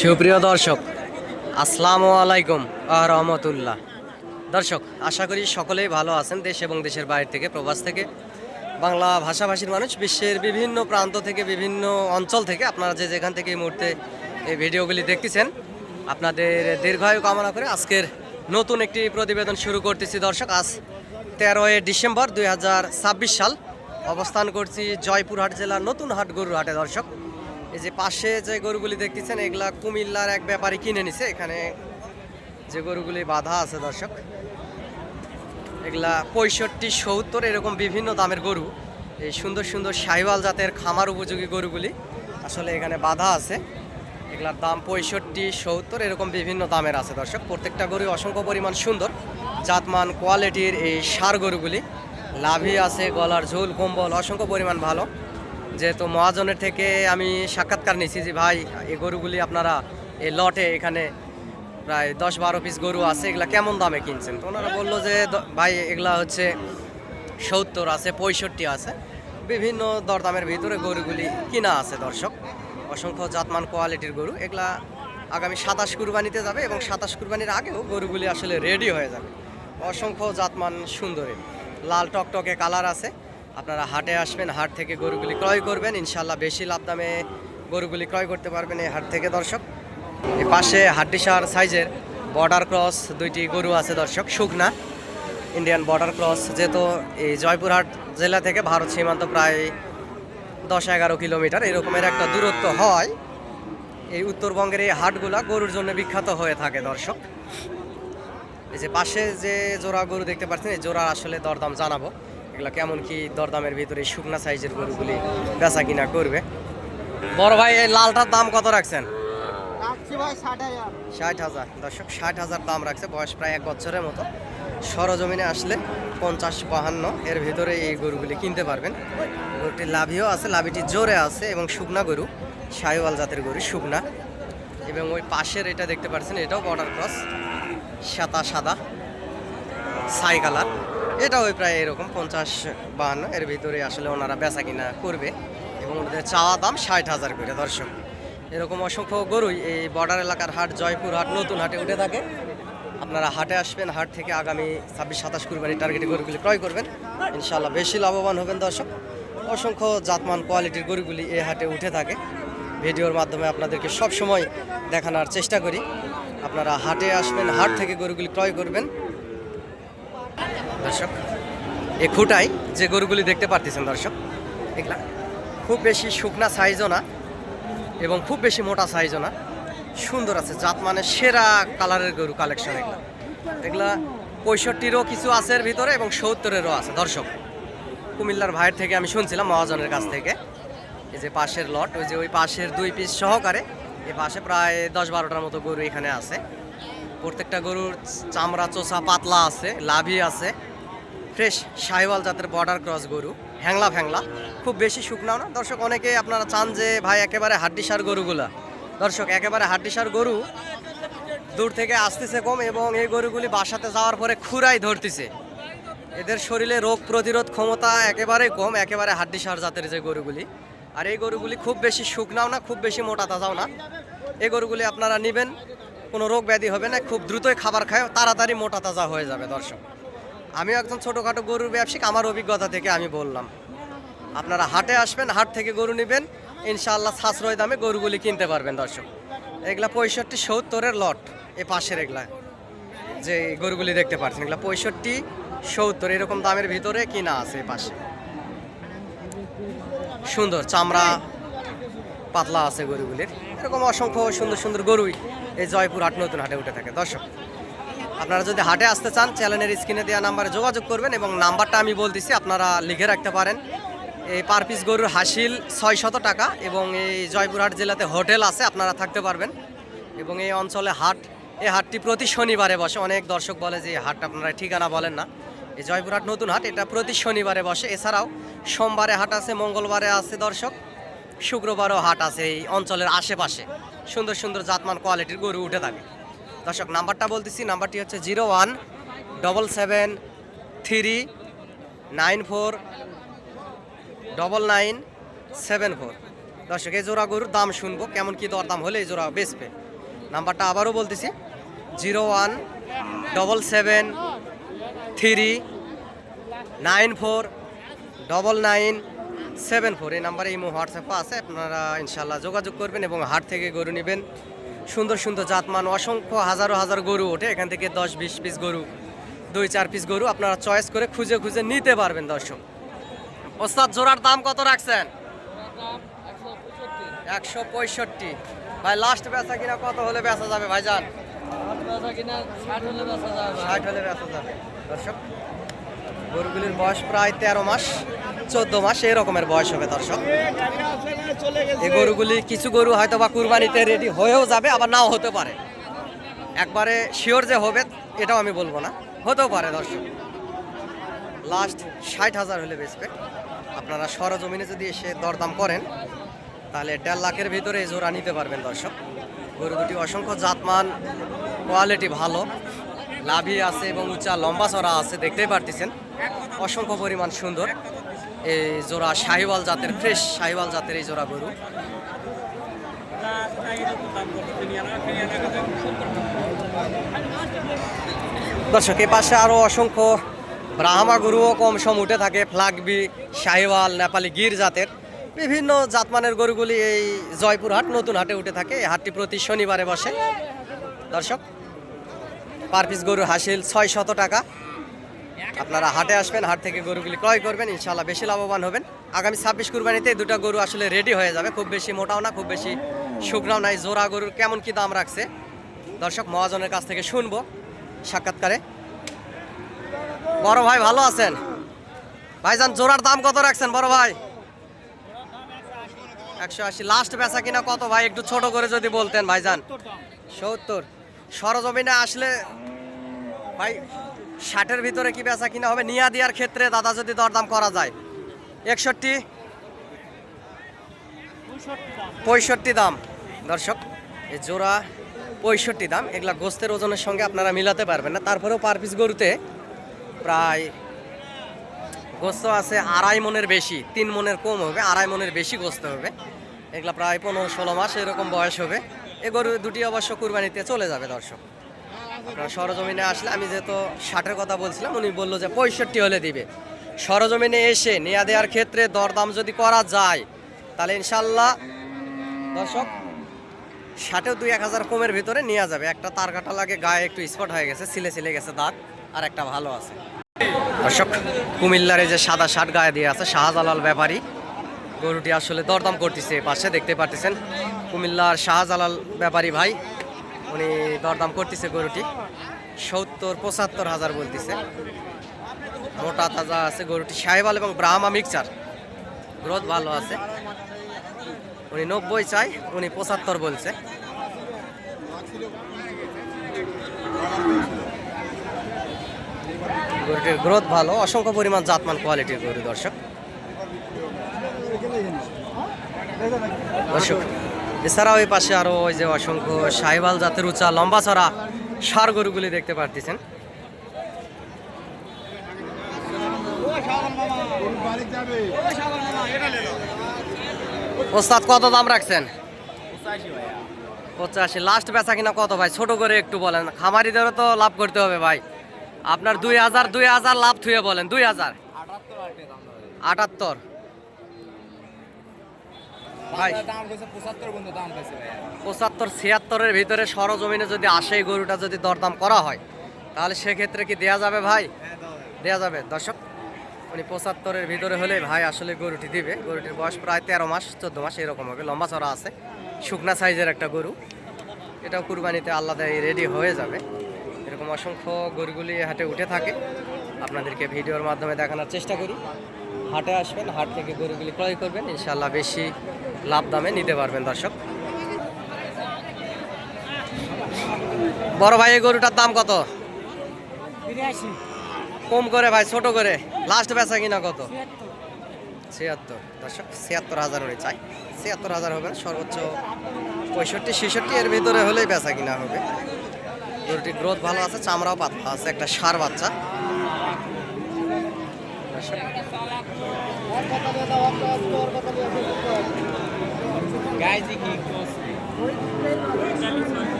সুপ্রিয় দর্শক, আসসালামু আলাইকুম রহমতুল্লাহ। দর্শক, আশা করি সকলেই ভালো আছেন। দেশ এবং দেশের বাইরে থেকে, প্রবাস থেকে, বাংলা ভাষাভাষীর মানুষ বিশ্বের বিভিন্ন প্রান্ত থেকে, বিভিন্ন অঞ্চল থেকে আপনারা যে যেখান থেকে এই মুহূর্তে এই ভিডিওগুলি দেখতেছেন, আপনাদের দীর্ঘায়ু কামনা করে আজকের নতুন একটি প্রতিবেদন শুরু করতেছি। দর্শক, আজ 13 ডিসেম্বর 2026 সাল। অবস্থান করছি জয়পুরহাট জেলার নতুন হাট গরুর হাটে। দর্শক, এই যে পাশে যে গরুগুলি দেখতেছেন, এগুলা কুমিল্লার এক ব্যাপারী কিনে নিছে। এখানে যে গরুগুলি বাঁধা আছে দর্শক, এগুলা 65, 70 এরকম বিভিন্ন দামের গরু। এই সুন্দর সুন্দর শাহিওয়াল জাতের খামার উপযোগী গরুগুলি আসলে এখানে বাঁধা আছে। এগুলার দাম 65, 70 এরকম বিভিন্ন দামের আছে দর্শক। প্রত্যেকটা গরু অসংখ্য পরিমাণ সুন্দর জাতমান কোয়ালিটির এই ষাঁড় গরুগুলি। লাভি আছে, গলার ঝোল কম্বল অসংখ্য পরিমাণ ভালো। যেহেতু মহাজনের থেকে আমি সাক্ষাৎকার নিয়েছি যে ভাই, এই গরুগুলি আপনারা এই লটে এখানে প্রায় 10-12 পিস গরু আছে, এগুলা কেমন দামে কিনছেন? তো ওনারা বললো যে ভাই এগুলা হচ্ছে 70 আছে, 65 আছে, বিভিন্ন দরদামের ভিতরে গরুগুলি কিনা আছে দর্শক। অসংখ্য জাতমান কোয়ালিটির গরু। এগুলা আগামী 27 কুরবানিতে যাবে এবং 27 কুরবানির আগেও গরুগুলি আসলে রেডি হয়ে যাবে। অসংখ্য জাতমান সুন্দরী, লাল টকটকে কালার আছে। আপনারা হাটে আসবেন, হাট থেকে গরুগুলি ক্রয় করবেন, ইনশাল্লাহ বেশি লাভ দামে গরুগুলি ক্রয় করতে পারবেন এই হাট থেকে দর্শক। এই পাশে হাড্ডিসার সাইজের বর্ডার ক্রস দুইটি গরু আছে দর্শক, শুকনা ইন্ডিয়ান বর্ডার ক্রস। যেহেতু এই জয়পুরহাট জেলা থেকে ভারত সীমান্ত প্রায় 10-11 কিলোমিটার এরকমের একটা দূরত্ব হয়, এই উত্তরবঙ্গের এই হাটগুলা গরুর জন্য বিখ্যাত হয়ে থাকে দর্শক। এই যে পাশে যে জোড়া গরু দেখতে পাচ্ছেন, এই জোড়া আসলে দরদাম জানাবো, এগুলো কেমন কি দরদামের ভিতরে শুকনা সাইজের গরুগুলি বেচা কিনা করবে। বড় ভাই, এই লালটার দাম কত রাখছেন? 60,000 দর্শক, 60,000 দাম রাখছে। বয়স প্রায় 1 বছরের মতো। সরজমিনে আসলে 50-52 এর ভিতরে এই গরুগুলি কিনতে পারবেন। গরুটি লাভিও আছে, লাভিটি জোরে আছে এবং শুকনা গরু, শাহিওয়াল জাতের গরু, শুকনা। এবং ওই পাশের এটা দেখতে পাচ্ছেন, এটাও বর্ডার ক্রস, সাদা ছাই কালার। এটা ওই প্রায় এরকম 50-52 এর ভিতরে আসলে ওনারা বেচা কিনা করবে এবং ওদের চাওয়া দাম 60,000 করে দর্শক। এরকম অসংখ্য গরুই এই বর্ডার এলাকার হাট জয়পুরহাট নতুন হাটে উঠে থাকে। আপনারা হাটে আসবেন, হাট থেকে আগামী 26-27 কুরবানির টার্গেটে গরুগুলি ক্রয় করবেন, ইনশাল্লাহ বেশি লাভবান হবেন দর্শক। অসংখ্য জাতমান কোয়ালিটির গরুগুলি এই হাটে উঠে থাকে। ভিডিওর মাধ্যমে আপনাদেরকে সব সময় দেখানোর চেষ্টা করি। আপনারা হাটে আসবেন, হাট থেকে গরুগুলি ক্রয় করবেন দর্শক। এই খুঁটাই যে গরুগুলি দেখতে পারতেছেন দর্শক, এগুলা খুব বেশি শুকনা সাইজও না এবং খুব বেশি মোটা সাইজও না, সুন্দর আছে, জাত মানে সেরা কালারের গরু কালেকশন। এগুলা 65-এরও কিছু আছে এর ভিতরে এবং 70-এরও আছে দর্শক। কুমিল্লার ভাইয়ের থেকে আমি শুনছিলাম, মহাজনের কাছ থেকে। এই যে পাশের লট, ওই যে ওই পাশের 2 পিস সহকারে এই পাশে প্রায় 10-12টার মতো গরু এখানে আছে। প্রত্যেকটা গরুর চামড়া চোষা পাতলা আছে, লাভি আছে, ফ্রেশ শাহিওয়াল জাতের বর্ডার ক্রস গরু, হ্যাংলা ফ্যাংলা, খুব বেশি শুকনাও না দর্শক। অনেকে আপনারা চান যে ভাই একেবারে হাড্ডিসার গরুগুলা, দর্শক একেবারে হাড্ডিসার গরু দূর থেকে আসতেছে কম এবং এই গরুগুলি বাসাতে যাওয়ার পরে খুরাই ধরতেছে। এদের শরীরে রোগ প্রতিরোধ ক্ষমতা একেবারেই কম, একেবারে হাড্ডিসার জাতের যে গরুগুলি। আর এই গরুগুলি খুব বেশি শুকনাও না, খুব বেশি মোটা তাজাও না। এই গরুগুলি আপনারা নেবেন, কোনো রোগ ব্যাধি হবে না, খুব দ্রুতই খাবার খায়, তাড়াতাড়ি মোটা তাজা হয়ে যাবে দর্শক। আমিও একজন ছোটোখাটো গরুর ব্যবসায়িক, আমার অভিজ্ঞতা থেকে আমি বললাম। আপনারা হাটে আসবেন, হাট থেকে গরু নেবেন, ইনশাআল্লাহ সাশ্রয় দামে গরুগুলি কিনতে পারবেন দর্শক। এগুলা 65-70-এর লট। এ পাশের এগুলা যে গরুগুলি দেখতে পাচ্ছেন, এগুলা 65-70 এরকম দামের ভিতরে কিনা আছে। এ পাশে সুন্দর চামড়া পাতলা আছে গরুগুলির। এরকম অসংখ্য সুন্দর সুন্দর গরুই এই জয়পুরহাট নতুন হাটে উঠে থাকে দর্শক। আপনারা যদি হাটে আসতে চান, চ্যানেলের স্ক্রিনে দেওয়া নাম্বারে যোগাযোগ করবেন এবং নাম্বারটা আমি বলতেছি, আপনারা লিখে রাখতে পারেন। এই পার পিস গরুর হাসিল 600 টাকা এবং এই জয়পুরহাট জেলাতে হোটেল আছে, আপনারা থাকতে পারবেন। এবং এই অঞ্চলে হাট, এই হাটটি প্রতি শনিবারে বসে। অনেক দর্শক বলে যে হাটটা আপনারা ঠিকানা বলেন না। এই জয়পুরহাট নতুন হাট এটা প্রতি শনিবারে বসে। এছাড়াও সোমবারে হাট আছে, মঙ্গলবারে আছে দর্শক, শুক্রবারও হাট আছে। এই অঞ্চলের আশেপাশে সুন্দর সুন্দর জাতমান কোয়ালিটির গরু উঠে থাকে দর্শক। নাম্বারটা বলতেছি, নাম্বারটি হচ্ছে 0177394994। দর্শক এই জোড়া গরুর দাম শুনবো, কেমন কি দরদাম হলে এই জোড়া বেচবে। নাম্বারটা আবারও বলতেছি, 0177394997 এই নাম্বারে ইমো হোয়াটসঅ্যাপও আছে, আপনারা ইনশাল্লাহ যোগাযোগ করবেন এবং হাট থেকে গরু নেবেন। সুন্দর সুন্দর জাতমান অসংখ্য হাজারো হাজার গরু ওঠে, এখান থেকে 10-20 পিস গরু, 2-4 পিস গরু আপনারা চয়েস করে খুঁজে খুঁজে নিতে পারবেন। দর্শক ওস্তাদ জোড়ার দাম কত রাখছেন? 165। ভাই লাস্ট বেচা কিনা কত হলে বেচা যাবে ভাইজান? 60 হলে বেচা যাবে। দর্শক গরুগুলির বয়স প্রায় 13 মাস 14 মাস এই রকমের বয়স হবে। দর্শক এই গরুগুলি কিছু গরু হয়তো বা কুরবানিতে রেডি হয়েও যাবে, আবার নাও হতে পারে। একবারে শিওর যে হবে এটাও আমি বলবো না, হতেও পারে। দর্শক লাস্ট 60,000 হলে বেচবে। আপনারা সরজমিনে যদি এসে দরদাম করেন তাহলে 1.5 লাখের ভিতরে এই জোড়া নিতে পারবেন। দর্শক গরু দুটি অসংখ্য জাতমান, কোয়ালিটি ভালো, লাভি আছে এবং উঁচা লম্বা চড়া আছে, দেখতেই পারতেছেন অসংখ্য পরিমাণ সুন্দর। এই জোড়া শাহিওয়াল জাতের, ফ্রেশ শাহিওয়াল জাতের এই জোড়া গরু। দর্শক এই পাশে আরও অসংখ্য ব্রাহ্মা গরুও কম সম উঠে থাকে, ফ্লাগবি, শাহিওয়াল, নেপালি গির জাতের বিভিন্ন জাতমানের গরুগুলি এই জয়পুরহাট নতুন হাটে উঠে থাকে। এই হাটটি প্রতি শনিবারে বসে। দর্শক পার পিস গরুর হাসিল 600 টাকা। আপনারা হাটে আসবেন, হাট থেকে গরুগুলি ক্রয় করবেন, ইনশাল্লাহ বেশি লাভবান হবেন। আগামী 26 কুরবানিতে এই দুটো গরু আসলে রেডি হয়ে যাবে, খুব বেশি মোটাও না, খুব বেশি শুকনাও নাই। জোড়া গরুর কেমন কি দাম রাখছে দর্শক মহাজনের কাছ থেকে শুনবো সাক্ষাৎকারে। বড় ভাই ভালো আছেন? ভাইজান জোড়ার দাম কত রাখছেন বড় ভাই? 180। লাস্ট বেচা কিনা কত ভাই, একটু ছোট করে যদি বলতেন ভাইজান? 70। সরজমিনে আসলে ভাই 60-এর ভিতরে কি বেচা কিনা হবে? নিয়া দেওয়ার ক্ষেত্রে দাদা যদি দরদাম করা যায় 61, 65 দাম। দর্শক এই জোড়া 65 দাম। এগুলা গোস্তের ওজনের সঙ্গে আপনারা মিলাতে পারবেন না, তারপরেও পার পিস গরুতে প্রায় গোস্ত আছে 2.5 মনের বেশি, 3 মনের কম হবে, 2.5 মনের বেশি গোস্ত হবে। এগুলা প্রায় 15-16 মাস এরকম বয়স হবে। এই গরু দুটি অবশ্য কুরবানিতে চলে যাবে। দর্শক আপনারা সরজমিনে আসলে, আমি যেহেতু 60-এর কথা বলছিলাম, উনি বললো যে 65 হলে দিবে। সরজমিনে এসে নেওয়া দেওয়ার ক্ষেত্রে দরদাম যদি করা যায় তাহলে ইনশাল্লাহ দর্শক 60-এও 2-1 হাজার কমের ভিতরে নেওয়া যাবে। একটা তার কাটা লাগে, গায়ে একটু স্পট হয়ে গেছে, ছিলে গেছে দাগ, আর একটা ভালো আছে। দর্শক কুমিল্লার এই যে সাদা শার্ট গায়ে দিয়ে আছে শাহজালাল ব্যাপারী, গরুটি আসলে দরদাম করতেছে। পাশে দেখতে পাচ্ছেন কুমিল্লার শাহজালাল ব্যাপারী ভাই, উনি দরদাম করতেছে গরুটি 70-75 হাজার বলতেছে। মোটা তাজা আছে গরুটি, শাহিওয়াল এবং ব্রাহ্মা মিক্সচার, গ্রোথ ভালো আছে। উনি 90 চাই, উনি 75 বলছে। গরুটির গ্রোথ ভালো, অসংখ্য পরিমাণ জাতমান কোয়ালিটির গরু। দর্শক এছাড়াও ওই পাশে আরো ওই যে অসংখ্য শাহিওয়াল জাতের উঁচা লম্বা ছড়া ষাঁড় গরুগুলি দেখতে পারতেছেন। ওস্তাদ কত দাম রাখছেন? 85। লাস্ট বেচা কিনা কত ভাই, ছোট করে একটু বলেন, খামারিদেরও তো লাভ করতে হবে ভাই। আপনার 2000 লাভ থুয়ে বলেন। 2000 78 ভাই, 75-76-এর ভিতরে সরজমিনে যদি আসে গরুটা যদি দরদাম করা হয় তাহলে সেক্ষেত্রে কি দেয়া যাবে ভাই? দেয়া যাবে। দর্শক উনি 75-এর ভিতরে হলে ভাই আসলে গরুটি দিবে। গরুটির বয়স প্রায় 13 মাস 14 মাস এরকম হবে, লম্বা চড়া আছে, শুকনা সাইজের একটা গরু। এটাও কুরবানিতে আলাদা রেডি হয়ে যাবে। এরকম অসংখ্য গরুগুলি হাটে উঠে থাকে, আপনাদেরকে ভিডিওর মাধ্যমে দেখানোর চেষ্টা করি। হাটে আসবেন, হাট থেকে গরুগুলি ক্রয় করবেন, ইনশাল্লাহ বেশি লাভ দামে নিতে পারবেন। দর্শক বড় ভাই এই গরুটার দাম কত? 82। কম করে ভাই, ছোট করে। লাস্ট বেচা কিনা কত? 76। দর্শক 76,000 উনি চাই, 76,000 হবে, সর্বোচ্চ 65-66 এর ভিতরে হলেই বেচা কিনা হবে। গরুটির গ্রোথ ভালো আছে, চামড়াও পাতলা আছে, একটা ষাঁড় বাচ্চা।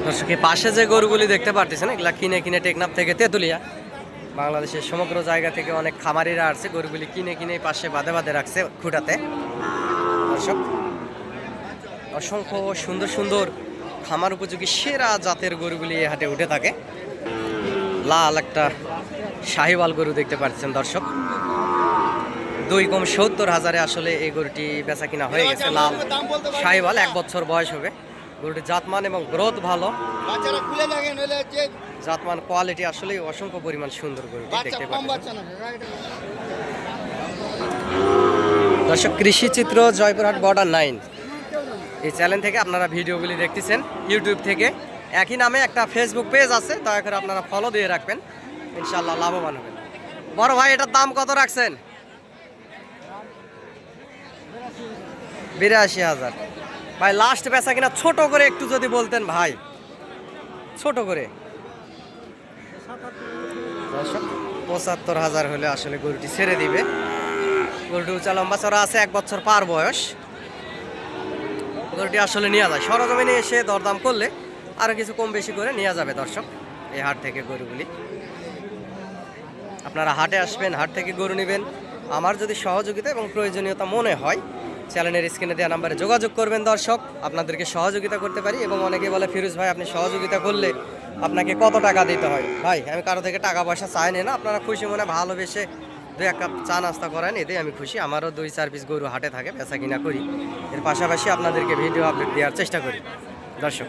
দর্শক এই পাশে যে গরুগুলি দেখতে পারতেছেন এগুলা কিনে কিনে টেকনাফ থেকে তেঁতুলিয়া বাংলাদেশের সমগ্র জায়গা থেকে অনেক খামারিরা আসছে গরুগুলি কিনে কিনে এই পাশে বাঁধে বাঁধে রাখছে খুঁটাতে। দর্শক অসংখ্য সুন্দর সুন্দর খামার উপযোগী সেরা জাতের গরুগুলি এই হাটে উঠে থাকে। লাল একটা শাহিওয়াল গরু দেখতে পাচ্ছেন দর্শক, 2,70,000 আসলে এই গরুটি বেচা কিনা হয়ে গেছে। লাল শাহিওয়াল, 1 বছর বয়স হবে। গরুটির জাতমান এবং গ্রোথ ভালো, জাতমান কোয়ালিটি আসলে অসংখ্য পরিমাণ সুন্দর গরুটি দেখতে পাচ্ছেন। দর্শক কৃষি চিত্র জয়পুরহাট বর্ডার 9 এই চ্যানেল থেকে আপনারা ভিডিওগুলি দেখতেছেন। ইউটিউব থেকে একই নামে একটা ফেসবুক পেজ আছে, দয়া করে আপনারা ফলো দিয়ে রাখবেন, ইনশাল্লাহ লাভবান হবেন। বড় ভাই এটার দাম কত রাখছেন? 82,000। ভাই লাস্ট বেচা কিনা ছোট করে একটু যদি বলতেন ভাই, ছোট করে। 75,000 হলে আসলে গরুটি ছেড়ে দিবে। গরুটি উঁচা লম্বা চড়া আছে, 1 বছর পার বয়স। গরুটি আসলে নেওয়া যায়, সরজমিনে এসে দরদাম করলে আরও কিছু কম বেশি করে নেওয়া যাবে। দর্শক এই হাট থেকে গরুগুলি আপনারা হাটে আসবেন, হাট থেকে গরু নেবেন। আমার যদি সহযোগিতা এবং প্রয়োজনীয়তা মনে হয় চ্যানেলের স্ক্রিনে দেওয়া নাম্বারে যোগাযোগ করবেন। দর্শক আপনাদেরকে সহযোগিতা করতে পারি। এবং অনেকে বলে ফিরোজ ভাই আপনি সহযোগিতা করলে আপনাকে কত টাকা দিতে হয়? ভাই আমি কারো থেকে টাকা পয়সা চাই না, আপনারা খুশি মনে ভালোবেসে 2-1 কাপ চা নাস্তা করেন, এতে আমি খুশি। আমারও 2-4 পিস গরু হাটে থাকে, বেচা কিনা করি। এর পাশাপাশি আপনাদেরকে ভিডিও আপডেট দেওয়ার চেষ্টা করি। দর্শক